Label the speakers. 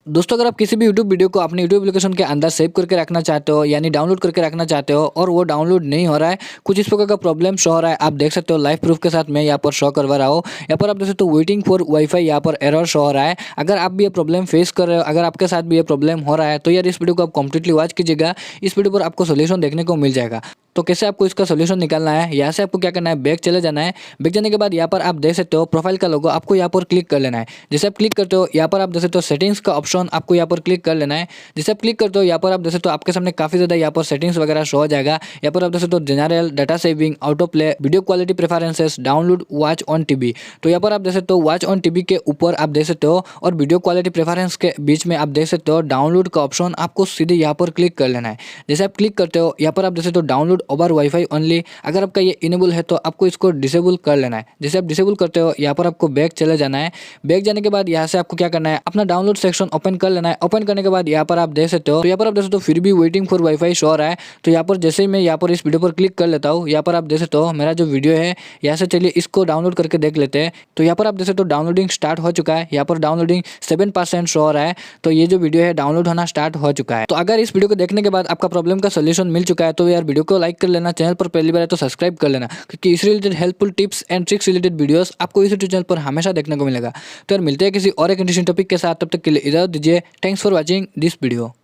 Speaker 1: दोस्तों अगर आप किसी भी यूट्यूब वीडियो को अपने यूट्यूब एप्लीकेशन के अंदर सेव करके रखना चाहते हो यानी डाउनलोड करके रखना चाहते हो और वो डाउनलोड नहीं हो रहा है, कुछ इस प्रकार का प्रॉब्लम शो हो रहा है। आप देख सकते हो लाइव प्रूफ के साथ मैं यहाँ पर शो करवा रहा हूँ। यहाँ पर आप देख सकते हो वेटिंग फॉर वाईफाई, यहाँ पर एरर शो हो रहा है। अगर आप भी ये प्रॉब्लम फेस कर रहे हो, अगर आपके साथ भी ये प्रॉब्लम हो रहा है तो यार इस वीडियो को आप कंप्लीटली वॉच कीजिएगा। इस वीडियो पर आपको सोल्यूशन देखने को मिल जाएगा। तो कैसे आपको इसका सोल्यूशन निकालना है, यहाँ से आपको क्या करना है, बैक चले जाना है। बैक जाने के बाद यहाँ पर आप देख सकते हो प्रोफाइल का लोगो, आपको यहाँ पर क्लिक कर लेना है। जैसे आप क्लिक करते हो यहाँ पर आप देख सकते हो सेटिंग्स का ऑप्शन, आपको यहाँ पर क्लिक कर लेना है। जैसे आप क्लिक करते हो यहाँ पर आप देख सकते हो आपके सामने काफी ज्यादा यहाँ पर सेटिंग्स वगैरह शो हो जाएगा। यहाँ पर आप देख सकते हो general, data saving, auto play, video quality preferences, download, watch on TV. तो यहाँ पर आप देख सकते हो वॉच ऑन टीवी के ऊपर आप देख सकते हो और वीडियो क्वालिटी प्रेफरेंस के बीच में आप देख सकते हो डाउनलोड का ऑप्शन, आपको सीधे यहाँ पर क्लिक कर लेना है। जैसे आप क्लिक करते हो यहाँ पर आप देख सकते हो डाउनलोड ओवर वाईफाई ओनली, अगर आपका ये इनेबल है तो आपको इसको डिसेबल कर लेना है। जैसे आप डिसेबल करते हो यहाँ पर आपको बैक चले जाना है। बैक जाने के बाद यहाँ से आपको क्या करना है, अपना डाउनलोड सेक्शन ओपन कर लेना है। ओपन करने के बाद यहाँ पर आप देख सकते हो, तो यहाँ पर आप देख सकते हो फिर भी वेटिंग फॉर वाईफाई शो हो रहा है। तो यहाँ पर जैसे ही मैं यहाँ पर इस वीडियो पर क्लिक कर लेता हूँ, यहाँ पर आप देख सकते हो मेरा जो वीडियो है, यहाँ से चलिए इसको डाउनलोड करके देख लेते हैं। तो यहाँ पर आप देख सकते हो डाउनलोडिंग स्टार्ट हो चुका है। यहाँ पर डाउनलोडिंग 7% शो हो रहा है। तो ये जो वीडियो है डाउनलोड होना स्टार्ट हो चुका है। तो अगर इस वीडियो को देखने के बाद आपका प्रॉब्लम का सोल्यूशन मिल चुका है तो यार वीडियो को लाइक कर लेना, चैनल पर पहली बार है तो सब्सक्राइब कर लेना, क्योंकि इस related helpful tips and tricks related videos आपको इस चैनल पर हमेशा देखने को मिलेगा। तो यार मिलते हैं किसी और एक इंटरेस्टिंग टॉपिक के साथ, तब तक के लिए इजाजत दीजिए। Thanks for watching this video.